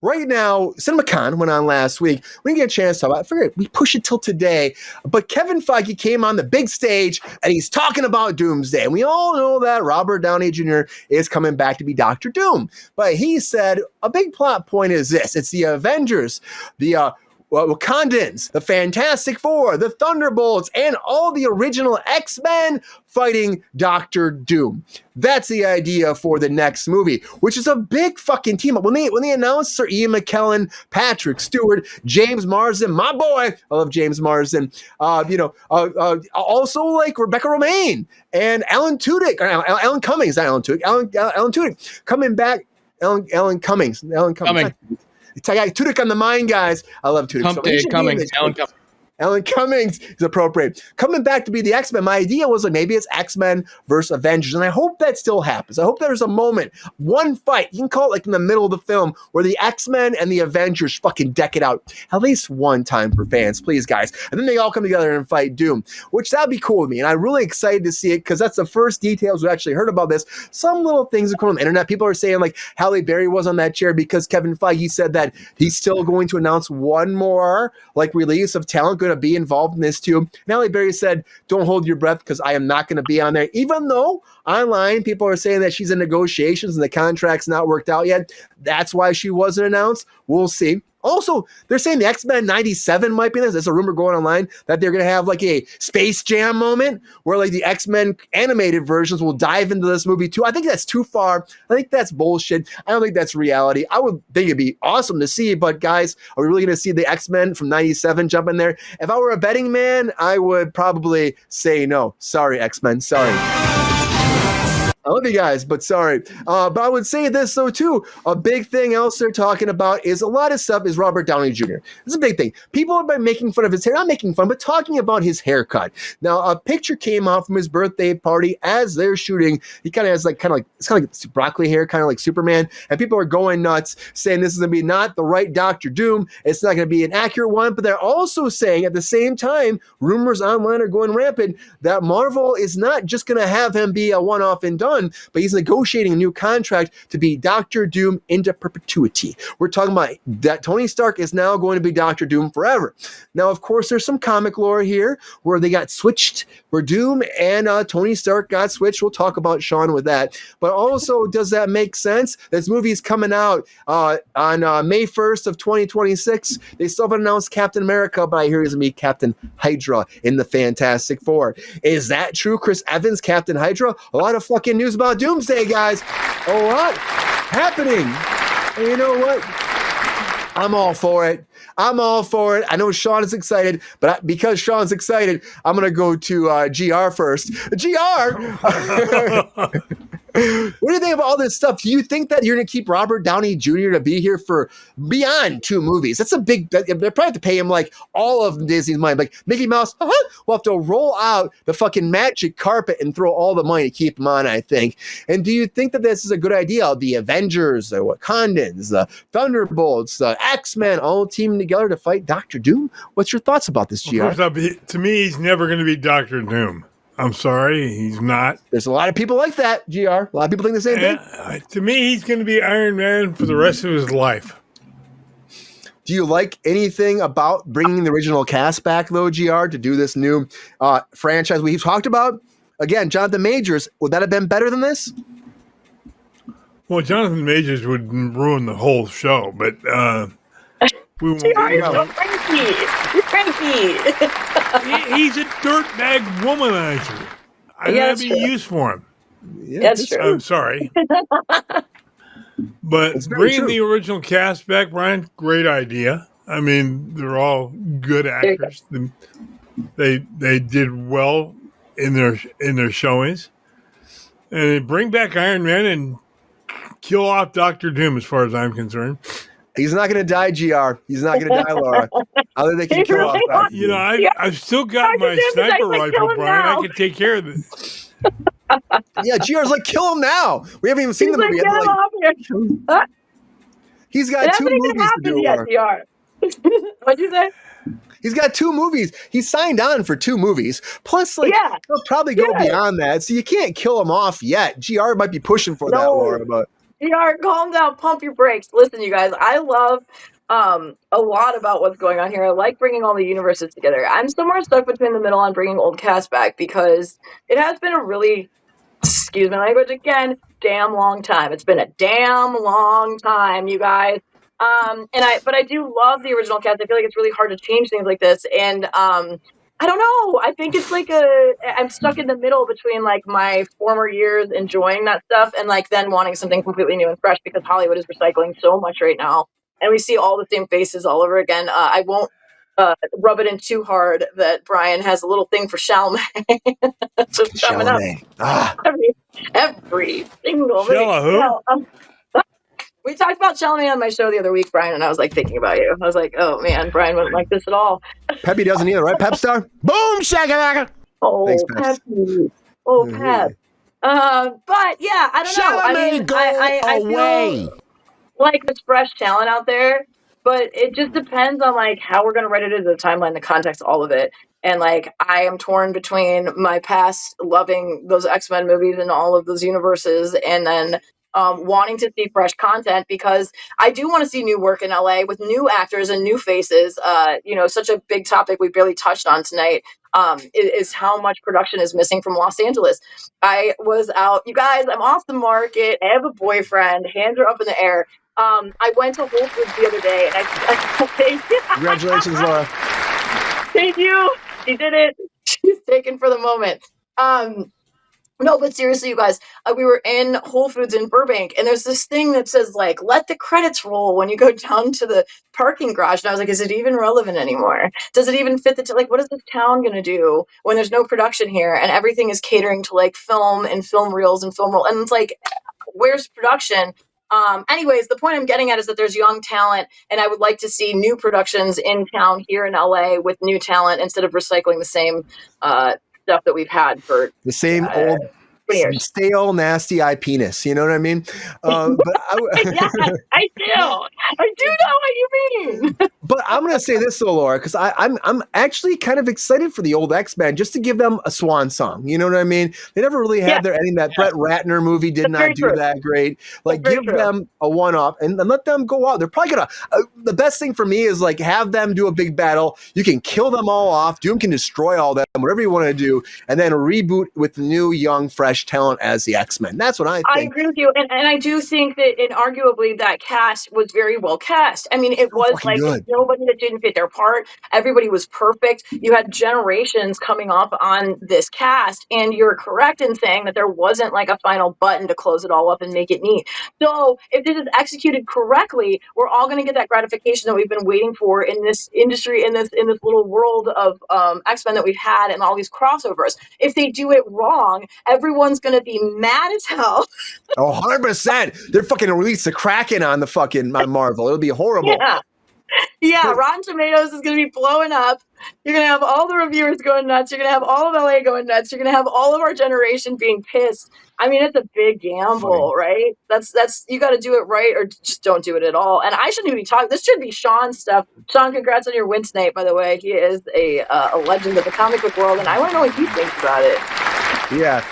right now, CinemaCon went on last week. We didn't get a chance to talk about it. I figured we push it till today. But Kevin Feige came on the big stage and he's talking about Doomsday. And we all know that Robert Downey Jr. is coming back to be Dr. Doom. But he said a big plot point is this. It's the Avengers, the Wakandans, the Fantastic Four, the Thunderbolts, and all the original X-Men fighting Dr. Doom. That's the idea for the next movie, which is a big fucking team up. When they announced Sir Ian McKellen, Patrick Stewart, James Marsden, my boy, I love James Marsden, also like Rebecca Romijn and Alan Tudyk, Alan Cummings, not Alan Tudyk, Alan Tudyk coming back, Alan Cummings. I got Tudyk on the mind, guys. I love Tudyk. Alan Cummings is appropriate. Coming back to be the X-Men, my idea was like maybe it's X-Men versus Avengers, and I hope that still happens. I hope there's a moment, one fight, you can call it like in the middle of the film, where the X-Men and the Avengers fucking deck it out at least one time for fans, please, guys. And then they all come together and fight Doom, which that'd be cool with me, and I'm really excited to see it because that's the first details we actually heard about this. Some little things are cool on the internet. People are saying like Halle Berry was on that chair because Kevin Feige said that he's still going to announce one more like release of talent going to be involved in this too. And Halle Berry said, don't hold your breath because I am not going to be on there. Even though online people are saying that she's in negotiations and the contract's not worked out yet. That's why she wasn't announced. We'll see. Also, they're saying the X-Men 97 might be this. There's a rumor going online that they're going to have like a Space Jam moment where like the X-Men animated versions will dive into this movie too. I think that's too far. I think that's bullshit. I don't think that's reality. I would think it'd be awesome to see, but guys, are we really going to see the X-Men from 97 jump in there? If I were a betting man, I would probably say no. Sorry, X-Men. Sorry. I love you guys, but sorry. But I would say this, though, too. A big thing else they're talking about is a lot of stuff is Robert Downey Jr. It's a big thing. People have been making fun of his hair. Not making fun, but talking about his haircut. Now, a picture came out from his birthday party as they're shooting. He kind of has it's kind of like broccoli hair, kind of like Superman. And people are going nuts, saying this is going to be not the right Dr. Doom. It's not going to be an accurate one. But they're also saying at the same time, rumors online are going rampant, that Marvel is not just going to have him be a one-off and done, but he's negotiating a new contract to be Dr. Doom into perpetuity. We're talking about that Tony Stark is now going to be Dr. Doom forever. Now, of course, there's some comic lore here where they got switched, where Doom and Tony Stark got switched. We'll talk about Sean with that. But also, does that make sense? This movie's coming out on May 1st of 2026. They still haven't announced Captain America, but I hear he's going to be Captain Hydra in the Fantastic Four. Is that true? Chris Evans, Captain Hydra? A lot of fucking news about Doomsday, guys. A lot happening. And you know what? I'm all for it. I know Sean is excited, but because Sean's excited, I'm going to go to GR first. GR! What do you think about all this stuff? Do you think that you're going to keep Robert Downey Jr. to be here for beyond 2 movies? That's a big, they probably have to pay him like all of Disney's money. Like Mickey Mouse, we'll have to roll out the fucking magic carpet and throw all the money to keep him on, I think. And do you think that this is a good idea? The Avengers, the Wakandans, the Thunderbolts, the X-Men all teaming together to fight Dr. Doom? What's your thoughts about this, GR? Well, first off, to me, he's never going to be Dr. Doom. I'm sorry, he's not. There's a lot of people like that, GR. A lot of people think the same thing. To me, he's going to be Iron Man for the rest of his life. Do you like anything about bringing the original cast back, though, GR, to do this new franchise we've talked about? Again, Jonathan Majors, would that have been better than this? Well, Jonathan Majors would ruin the whole show, but we won't. You're cranky. He's a dirtbag womanizer. I have any use for him. Yeah, that's true. I'm sorry. But bringing the original cast back, Brian, great idea. I mean, they're all good actors. They did well in their showings. And they bring back Iron Man and kill off Dr. Doom, as far as I'm concerned. He's not going to die, GR. He's not going to die, Laura. Other than they can kill off Dr. You know, I've still got my sniper rifle, Brian. I can take care of this. Yeah, GR's like, kill him now. We haven't even seen the movie yet. He's got 2 movies to do. Yet, what'd you say? He's got 2 movies. He's signed on for 2 movies. Plus, he'll probably go beyond that. So you can't kill him off yet. GR might be pushing for that, Laura. But PR, calm down, pump your brakes. Listen, you guys, I love a lot about what's going on here. I like bringing all the universes together. I'm somewhere stuck between the middle on bringing old cast back because it has been a really, excuse my language again, damn long time. It's been a damn long time, you guys. But I do love the original cast. I feel like it's really hard to change things like this. And I don't know. I think it's like I'm stuck in the middle between like my former years enjoying that stuff and like then wanting something completely new and fresh because Hollywood is recycling so much right now. And we see all the same faces all over again. I won't rub it in too hard that Brian has a little thing for Chalamet. Just coming up every single week. We talked about Chalamet on my show the other week, Brian, and I was like thinking about you. I was like, oh man, Brian wouldn't like this at all. Peppy doesn't either, right? Pepestar? Boom, shakalaka. Oh, thanks, Peppy. Oh, Pep. But yeah, I don't know. I mean, I feel like there's fresh talent out there, but it just depends on like how we're gonna write it into the timeline, the context, all of it. And like I am torn between my past loving those X-Men movies and all of those universes, and then wanting to see fresh content because I do want to see new work in LA with new actors and new faces. Such a big topic we barely touched on tonight is how much production is missing from Los Angeles. I was out, you guys, I'm off the market. I have a boyfriend. Hands are up in the air. I went to Whole Foods the other day and I congratulations, Laura. Thank you. She did it. She's taken for the moment. No, but seriously, you guys, we were in Whole Foods in Burbank, and there's this thing that says, like, let the credits roll when you go down to the parking garage. And I was like, is it even relevant anymore? Does it even fit like, what is this town going to do when there's no production here and everything is catering to, like, film and film reels and film roll? And it's like, where's production? Anyways, the point I'm getting at is that there's young talent, and I would like to see new productions in town here in LA with new talent instead of recycling the same stuff that we've had for the same old stale, nasty eye penis. You know what I mean? Yeah, I do know what you mean. But I'm going to say this, though, Laura, because I'm actually kind of excited for the old X-Men just to give them a swan song. You know what I mean? They never really had their ending. That Brett Ratner movie did not do that great. Like, give them a one-up and let them go out. They're probably going to the best thing for me is, like, have them do a big battle. You can kill them all off. Doom can destroy all them, whatever you want to do, and then reboot with new, young, fresh talent as the X-Men. That's what I think. I agree with you. And I do think that, and arguably, that cast was very well cast. I mean, it was like nobody that didn't fit their part. Everybody was perfect. You had generations coming up on this cast, and you're correct in saying that there wasn't like a final button to close it all up and make it neat. So if this is executed correctly, we're all going to get that gratification that we've been waiting for in this industry, in this little world of X-Men that we've had and all these crossovers. If they do it wrong, everyone's going to be mad as hell. Oh, 100%. They're fucking release the Kraken on the fucking Marvel. It'll be horrible. Yeah, Rotten Tomatoes is going to be blowing up. You're going to have all the reviewers going nuts. You're going to have all of LA going nuts. You're going to have all of our generation being pissed. I mean, it's a big gamble, right? That's you got to do it right or just don't do it at all. And I shouldn't even be talking. This should be Sean's stuff. Sean, congrats on your win tonight, by the way. He is a legend of the comic book world, and I want to know what he thinks about it. Yeah,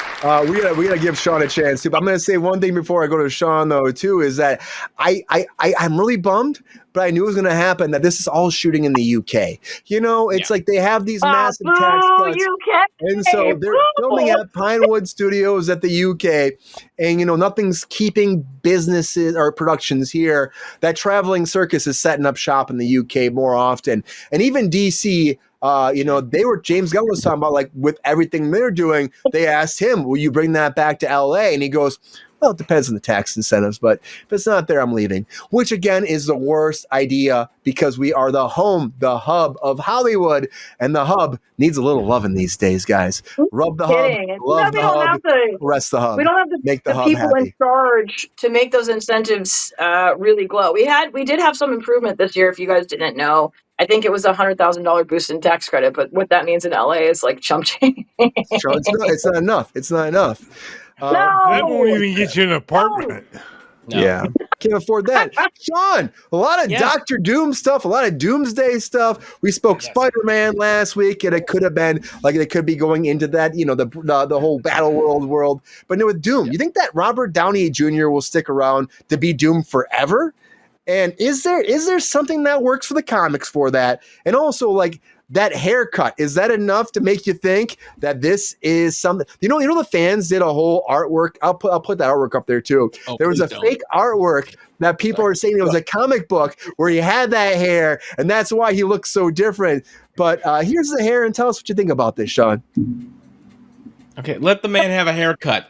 we gotta give Sean a chance too. But I'm gonna say one thing before I go to Sean though too is that I'm really bummed, but I knew it was gonna happen. That this is all shooting in the UK. You know, it's like they have these massive tax cuts, UK. And so they're filming at Pinewood Studios at the UK, and nothing's keeping businesses or productions here. That traveling circus is setting up shop in the UK more often, and even DC. James Gunn was talking about, like, with everything they're doing, they asked him, will you bring that back to LA? And he goes, well, it depends on the tax incentives, but if it's not there, I'm leaving. Which, again, is the worst idea because we are the hub of Hollywood, and the hub needs a little loving these days, guys. Rub the hub, love the hub, rest the hub. We don't have the people happy. In charge to make those incentives really glow. We did have some improvement this year, if you guys didn't know. I think it was $100,000 boost in tax credit, but what that means in LA is like chump change. It's not enough. It's not enough. That won't even get you an apartment. No. Yeah, can't afford that. Sean, a lot of Doctor Doom stuff, a lot of Doomsday stuff. We spoke Spider-Man last week, and it could have been like it could be going into that, the whole Battle world. But no, with Doom, you think that Robert Downey Jr. will stick around to be Doom forever? And is there something that works for the comics for that? And also, like, that haircut, is that enough to make you think that this is something? The fans did a whole artwork. I'll put that artwork up there too. There was a fake artwork that people are saying it was a comic book where he had that hair, and that's why he looks so different. But here's the hair, and tell us what you think about this, Sean. Okay, let the man have a haircut.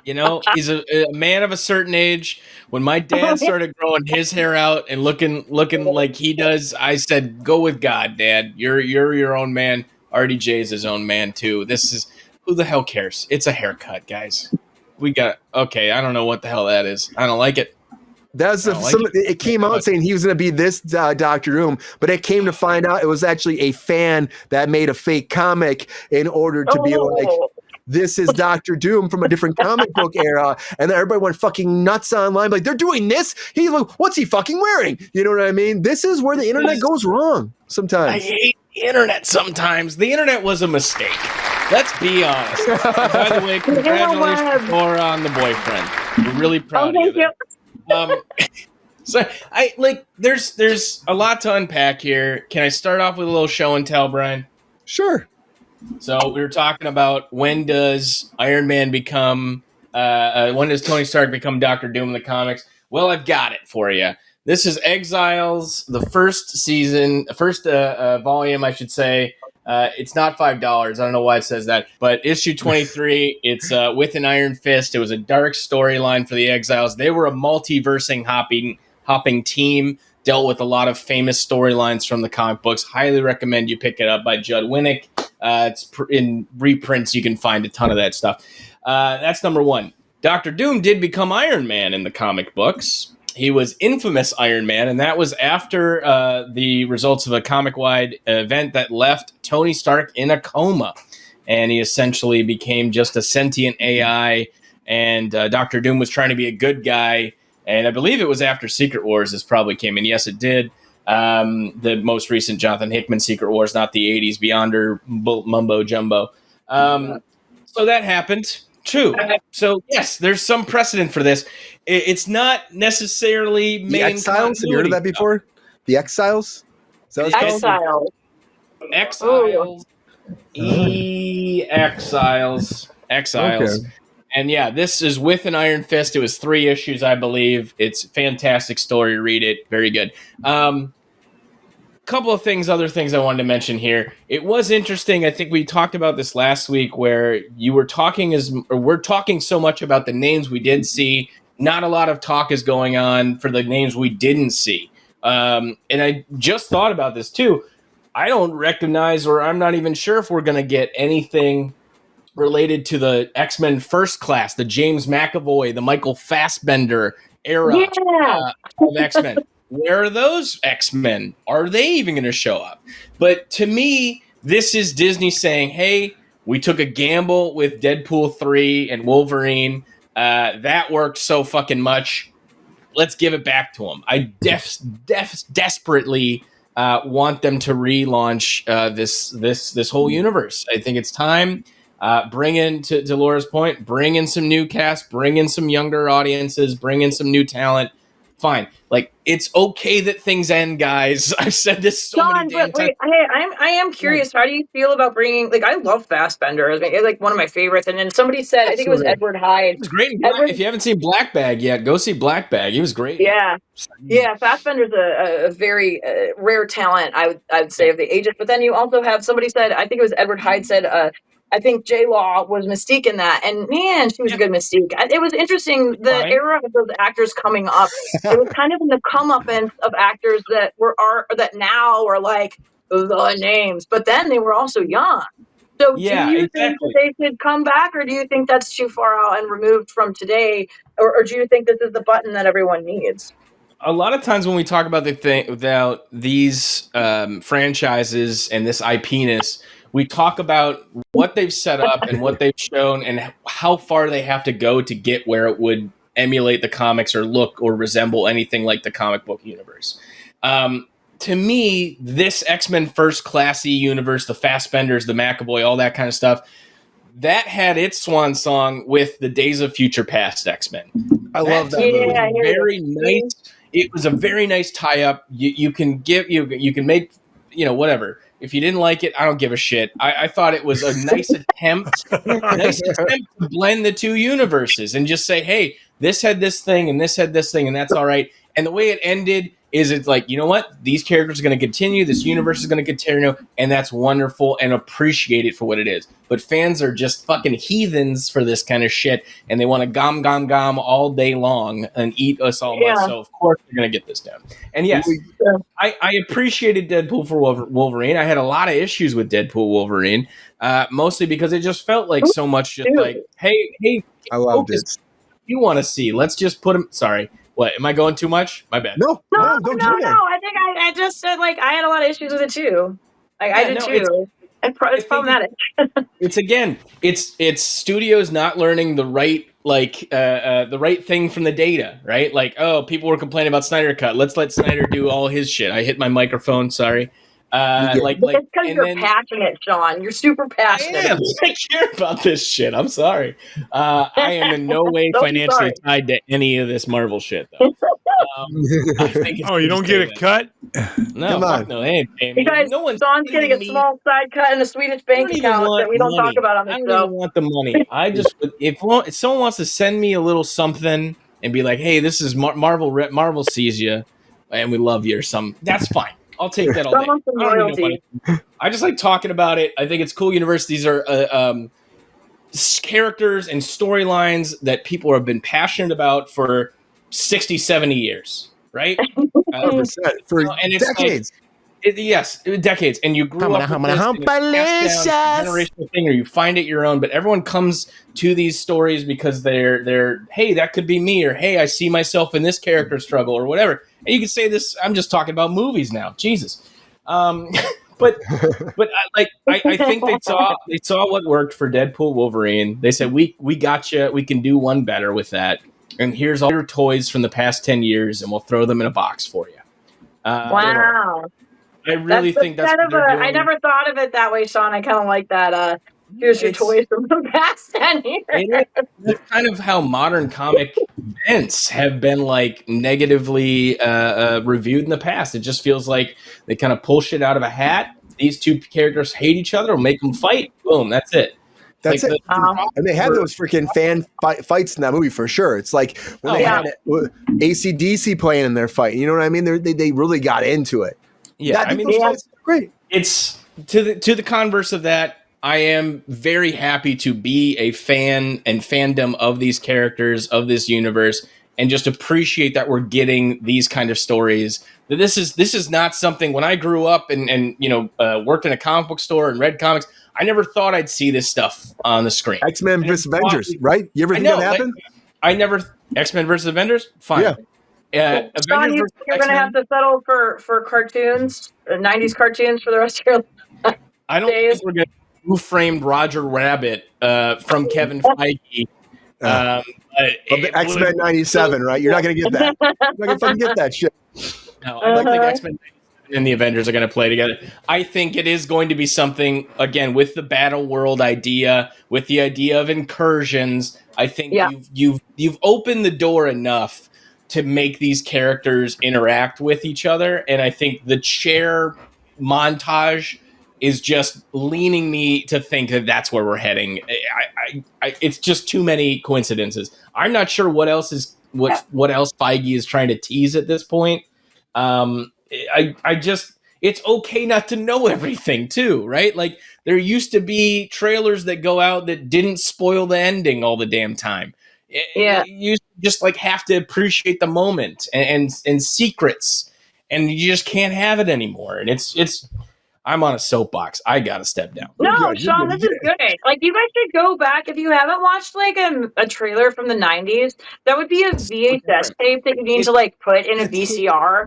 He's a man of a certain age. When my dad started growing his hair out and looking like he does, I said, "Go with God, Dad. You're your own man. RDJ's his own man too. This is who the hell cares? It's a haircut, guys. Okay. I don't know what the hell that is. I don't like it. It came out saying he was going to be this Doctor Doom, but it came to find out it was actually a fan that made a fake comic in order to be like, this is Doctor Doom from a different comic book era, and then everybody went fucking nuts online. Like, they're doing this? What's he fucking wearing? You know what I mean? This is where the internet goes wrong sometimes. I hate the internet sometimes. The internet was a mistake. Let's be honest. By the way, congratulations, Laura, on the boyfriend. We're really proud of you. So there's a lot to unpack here. Can I start off with a little show and tell, Brian? Sure. So we were talking about when does Iron Man become, when does Tony Stark become Doctor Doom in the comics? Well, I've got it for you. This is Exiles, the first season, first volume, I should say. It's not $5. I don't know why it says that, but issue 23. It's with an iron fist. It was a dark storyline for the Exiles. They were a multiversing hopping team. Dealt with a lot of famous storylines from the comic books. Highly recommend you pick it up by Judd Winnick. It's in reprints. You can find a ton of that stuff. That's number one. Dr. Doom did become Iron Man in the comic books. He was infamous Iron Man, and that was after the results of a comic-wide event that left Tony Stark in a coma. And he essentially became just a sentient AI, and Dr. Doom was trying to be a good guy. And I believe it was after Secret Wars this probably came in. Yes, it did. The most recent Jonathan Hickman Secret Wars, not the 80s Beyonder mumbo jumbo. So that happened. True. So, yes, there's some precedent for this. It's not necessarily the Exiles. Have you heard of that before? The Exiles? Is that what it's called? Exiles. Exiles. Exiles. Okay. And yeah, this is with an iron fist. It was 3 issues, I believe. It's a fantastic story. Read it. Very good. Couple of other things I wanted to mention here. It was interesting. I think we talked about this last week where you were we're talking so much about the names we did see. Not a lot of talk is going on for the names we didn't see. And I just thought about this too. I don't recognize, or I'm not even sure if we're going to get anything related to the X-Men First Class, the James McAvoy, the Michael Fassbender era of X-Men. Where are those X-Men? Are they even going to show up? But to me, this is Disney saying, hey, we took a gamble with Deadpool 3 and Wolverine. That worked so fucking much. Let's give it back to them. I desperately want them to relaunch this whole universe. I think it's time. Bring in, to Laura's point, bring in some new cast, bring in some younger audiences, bring in some new talent. Fine. Like, it's okay that things end, guys. I've said this so many damn times. I am curious. How do you feel about bringing, like, I love Fassbender. I mean, it's like one of my favorites. And then somebody said, I think it was Edward Hyde. It was great. If you haven't seen Black Bag yet, go see Black Bag. He was great. Yeah. Yeah. Fassbender's a very rare talent, I would say, of the ages. But then you also have, somebody said, I think it was Edward Hyde said, I think J-Law was Mystique in that. And man, she was a good Mystique. It was interesting, the era of those actors coming up. It was kind of in the comeuppance of actors that that now are like the names. But then they were also young. So do you think that they should come back, or do you think that's too far out and removed from today? Or do you think this is the button that everyone needs? A lot of times when we talk about these franchises and this IP-ness, we talk about what they've set up and what they've shown and how far they have to go to get where it would emulate the comics or look or resemble anything like the comic book universe. To me, this X-Men First Classy universe, the Fassbenders, the McAvoy, all that kind of stuff, that had its swan song with the Days of Future Past X-Men. I love that movie. Yeah, Very nice. It was a very nice tie-up. You can make, whatever. If you didn't like it, I don't give a shit. I thought it was a nice attempt to blend the two universes and just say, hey, this had this thing and this had this thing, and that's all right. And the way it ended is it's like, you know what? These characters are going to continue. This universe is going to continue, and that's wonderful, and appreciate it for what it is. But fans are just fucking heathens for this kind of shit, and they want to gom all day long and eat us all up. So, of course, they're going to get this down. And yes, I appreciated Deadpool for Wolverine. I had a lot of issues with Deadpool Wolverine, mostly because it just felt like so much just like, hey, I loved it. You want to see? Let's just put him. Sorry. What, am I going too much? My bad. No. I think I just said, like, I had a lot of issues with it too. Like, I did too. It's problematic. It's studios not learning the right thing from the data, right? Like, oh, people were complaining about Snyder Cut. Let's let Snyder do all his shit. I hit my microphone. Sorry. It's because you're passionate, Sean. You're super passionate. I care about this shit. I'm sorry. I am in no way financially tied to any of this Marvel shit, though. You don't get a cut? No, fuck no. Hey, because Sean's getting a small side cut in a Swedish bank account that we don't talk about on the show. I don't even want the money. I just, if someone wants to send me a little something and be like, hey, this is Marvel sees you and we love you or something, that's fine. I'll take that all day. I just like talking about it. I think it's cool universe. These are characters and storylines that people have been passionate about for 60, 70 years, right? 100%. For decades. Decades. And you grew up with this generational thing, or you find it your own, but everyone comes to these stories because they're hey, that could be me, or hey, I see myself in this character struggle, or whatever. And you can say this, I'm just talking about movies now. Jesus. But I think they saw what worked for Deadpool Wolverine. They said, we got you. We can do one better with that. And here's all your toys from the past 10 years, and we'll throw them in a box for you. Wow. I really think that's kind of I never thought of it that way, Sean. I kind of like that. Here's your toys from the past 10 years. That's kind of how modern comic events have been like negatively reviewed in the past. It just feels like they kind of pull shit out of a hat. These two characters hate each other, or make them fight. Boom, that's it. That's it. And they had those freaking fan fights in that movie for sure. It's like when they had AC/DC playing in their fight. You know what I mean? They really got into it. Yeah, it's great. It's to the converse of that. I am very happy to be a fan and fandom of these characters, of this universe, and just appreciate that we're getting these kind of stories. That this is not something. When I grew up and worked in a comic book store and read comics, I never thought I'd see this stuff on the screen. X-Men vs. Avengers, right? You ever think that happened? I never. X-Men vs. Avengers? Fine. Yeah. Sean, you're going to have to settle for cartoons, 90s cartoons for the rest of your life. I don't think we're going to Who Framed Roger Rabbit from Kevin Feige. X-Men 97, right? You're not going to get that. You're not going to fucking get that shit. No, I don't think X-Men and the Avengers are going to play together. I think it is going to be something, again, with the battle world idea, with the idea of incursions. I think you've opened the door enough to make these characters interact with each other. And I think the chair montage is just leaning me to think that that's where we're heading. It's just too many coincidences. I'm not sure what else Feige is trying to tease at this point. It's okay not to know everything too, right? Like there used to be trailers that go out that didn't spoil the ending all the damn time. You just like have to appreciate the moment and secrets, and you just can't have it anymore. And it's I'm on a soapbox. I gotta step down. No, Sean, this is good. Like you guys should go back if you haven't watched like a trailer from the 90s. That would be a VHS tape that you need to like put in a VCR.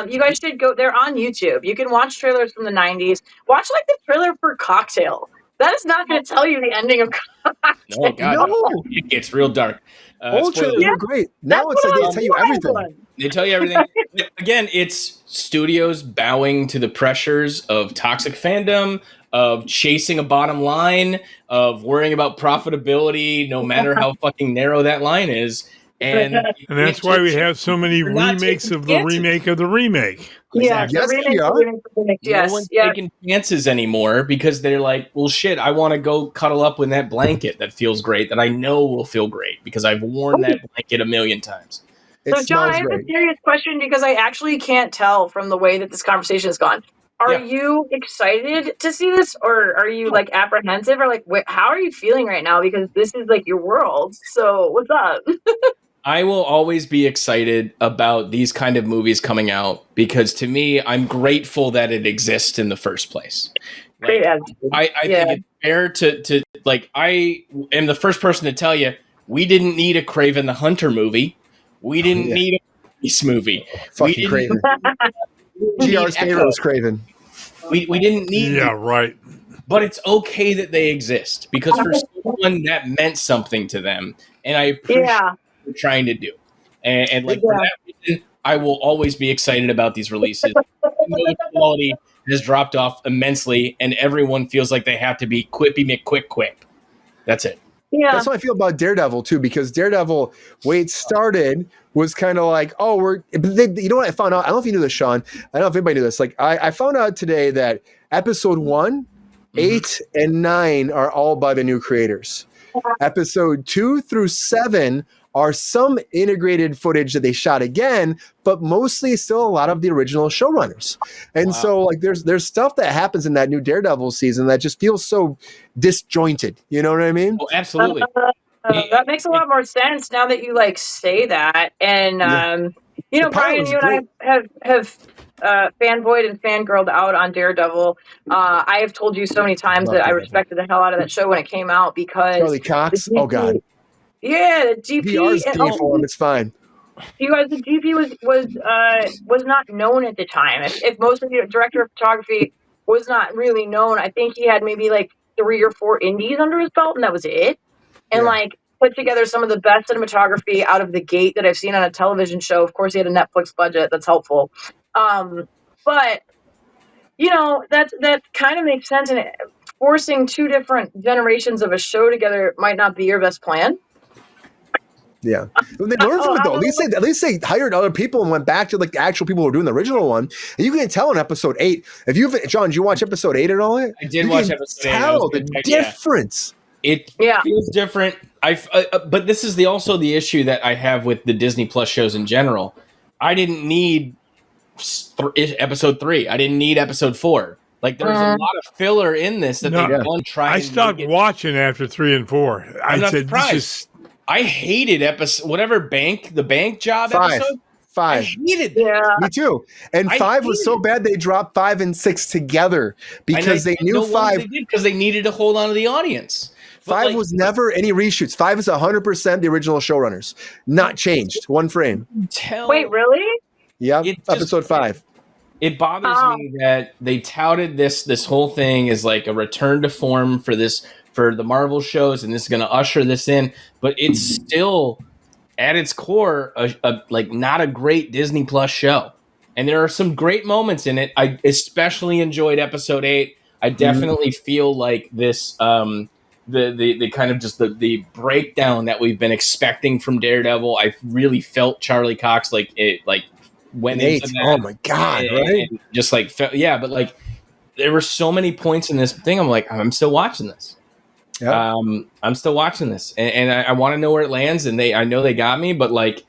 You guys should go. They're on YouTube. You can watch trailers from the 90s. Watch like the trailer for Cocktail. That is not going to tell you the ending of No, God, No. it gets real dark. Old trailers Yeah, were great. Now that's it's what like I they tell you was everything. wondering. They tell you everything. Again, it's studios bowing to the pressures of toxic fandom, of chasing a bottom line, of worrying about profitability, no matter how fucking narrow that line is. And And that's why we have so many They're not remakes taking of the chances. remake of the remake. Yeah, Exactly. the remake, GR. No yes, one's yeah. taking chances anymore because they're like, well, shit, I want to go cuddle up with that blanket that feels great, that I know will feel great because I've worn that blanket a million times. It So, John, I smells have great. a serious question because I actually can't tell from the way that this conversation has gone. Are Yeah. you excited to see this, or are you like apprehensive, or like how are you feeling right now? Because this is like your world. So, what's up? I will always be excited about these kind of movies coming out because to me, I'm grateful that it exists in the first place. Great Like, attitude. I Yeah. think it's fair to like, I am the first person to tell you, we didn't need a Craven the Hunter movie. We didn't Yeah. need a police movie. Fucking Craven. GR's favorite was Craven. We didn't need Yeah, right. but it's okay that they exist because for someone that meant something to them, and I appreciate Yeah. what they're trying to do. And like for Yeah. that reason, I will always be excited about these releases. The quality has dropped off immensely, and everyone feels like they have to be quippy McQuick quip. That's it. Yeah. That's how I feel about Daredevil too, because Daredevil, way it started, was kind of like, oh, you know what I found out? I don't know if you knew this, Sean. I don't know if anybody knew this. Like, I found out today that episode 1, 8, and 9 are all by the new creators. Episode 2 through 7 are some integrated footage that they shot again, but mostly still a lot of the original showrunners. And so like there's stuff that happens in that new Daredevil season that just feels so disjointed. You know what I mean? Oh, absolutely. That makes a lot more sense now that you like say that. And you know, The pilot Brian, was you and I have fanboyed and fangirled out on Daredevil. I have told you so many times Love that I Daredevil. respected the hell out of that show when it came out because Charlie Cox. Oh God. yeah, the GP DR's and gay for him. It's fine. you guys, the GP was not known at the time. If most of the director of photography was not really known, I think he had maybe like 3 or 4 indies under his belt, and that was it. And Yeah. like put together some of the best cinematography out of the gate that I've seen on a television show. Of course, he had a Netflix budget. That's helpful. But you know, that kind of makes sense. And forcing 2 different generations of a show together might not be your best plan. Yeah, they learned from it though. At least they hired other people and went back to like the actual people who were doing the original one. And you can tell in episode 8. John, did you watch episode 8 at all? I did watch episode 8. Tell the difference. It feels different. But this is also the issue that I have with the Disney Plus shows in general. I didn't need episode 3. I didn't need episode 4. Like there's a lot of filler in this that they've done. I stopped watching after 3 and 4. I'm not said, surprised. I hated the bank job 5. episode. 5. I hated that. Yeah. Me too. And 5 was so bad they dropped 5 and 6 together because they knew 5 because they needed to hold on to the audience. 5 was never any reshoots. 5 is 100% the original showrunners, not changed. 1 frame. Wait, really? Yeah, episode 5. It bothers me that they touted this whole thing as like a return to form for the Marvel shows, and this is going to usher this in, but it's still at its core like not a great Disney Plus show. And there are some great moments in it. I especially enjoyed episode 8. I definitely feel like this the kind of just the breakdown that we've been expecting from Daredevil. I really felt Charlie Cox went into that. Oh my God, right? And just like but like there were so many points in this thing. I'm like, I'm still watching this. Yeah. I'm still watching this, and I want to know where it lands. And I know they got me, but like,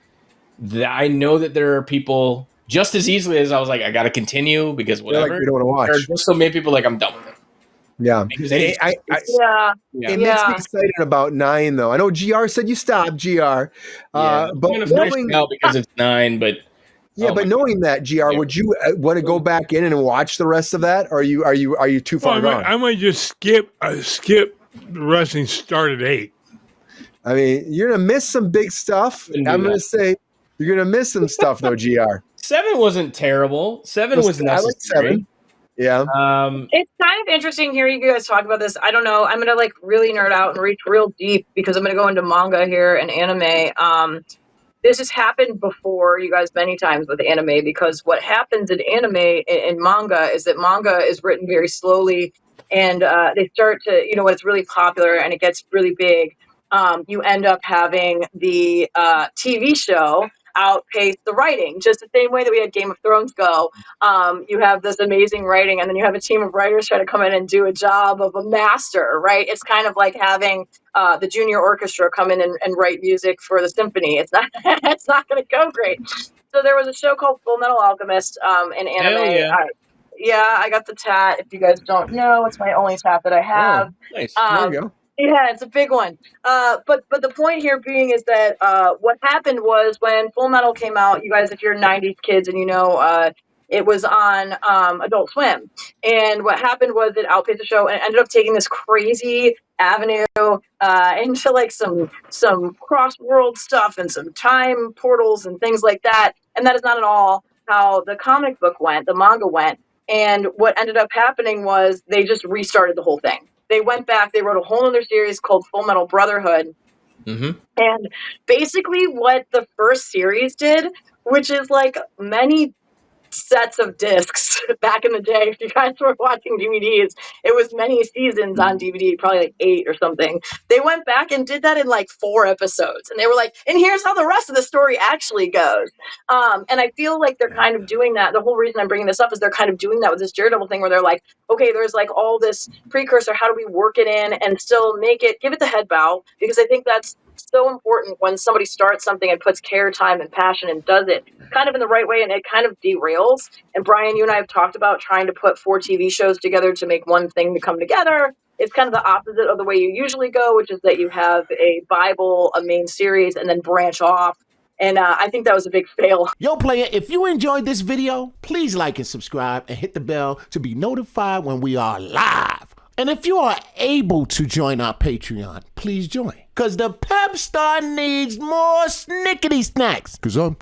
I know that there are people just as easily as I was like, I got to continue because whatever. Like, we don't want to watch. There are just so many people like I'm done with it. Yeah, it makes me excited about 9 though. I know GR said you stopped, GR, but I'm gonna finish it out because it's 9, but. Yeah, but knowing that, GR, would you want to go back in and watch the rest of that, or are you too far gone? I might just skip the wrestling start at 8. I mean, you're gonna miss some big stuff. I'm gonna say you're gonna miss some stuff though, GR. 7 wasn't terrible. 7 was necessary. I like 7. Yeah. It's kind of interesting hearing you guys talk about this. I don't know. I'm gonna like really nerd out and reach real deep because I'm gonna go into manga here and anime. This has happened before, you guys, many times with anime, because what happens in anime and manga is that manga is written very slowly, and they start to, when it's really popular and it gets really big, you end up having the TV show outpace the writing, just the same way that we had Game of Thrones go. You have this amazing writing, and then you have a team of writers try to come in and do a job of a master, right? It's kind of like having the junior orchestra come in and write music for the symphony. It's not it's not going to go great. So there was a show called Full Metal Alchemist in anime. Hell yeah. I got the tat. If you guys don't know, it's my only tat that I have. Oh, nice. There you go. Yeah, it's a big one. But the point here being is that what happened was when Full Metal came out, you guys, if you're 90s kids and it was on Adult Swim. And what happened was it outpaced the show and ended up taking this crazy avenue into like some cross-world stuff and some time portals and things like that. And that is not at all how the comic book went, the manga went. And what ended up happening was they just restarted the whole thing. They went back, they wrote a whole other series called Full Metal Brotherhood. Mm-hmm. And basically what the first series did, which is like many sets of discs back in the day, if you guys were watching DVDs, it was many seasons on DVD, probably like 8 or something. They went back and did that in like 4 episodes, and they were like, and here's how the rest of the story actually goes. And I feel like they're kind of doing that. The whole reason I'm bringing this up is they're kind of doing that with this Daredevil thing, where they're like, okay, there's like all this precursor, how do we work it in and still give it the head bow, because I think that's so important when somebody starts something and puts care, time, and passion and does it kind of in the right way, and it kind of derails. And Brian, you and I have talked about trying to put 4 TV shows together to make one thing to come together. It's kind of the opposite of the way you usually go, which is that you have a Bible, a main series, and then branch off. And I think that was a big fail. Yo, player, if you enjoyed this video, please like and subscribe and hit the bell to be notified when we are live. And if you are able to join our Patreon, please join. Because the Pepestar needs more snickety snacks. Because I'm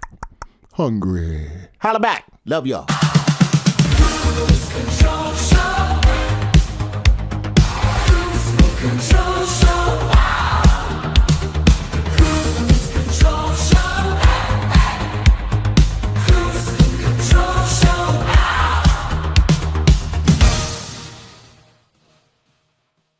hungry. Holla back. Love y'all. Control.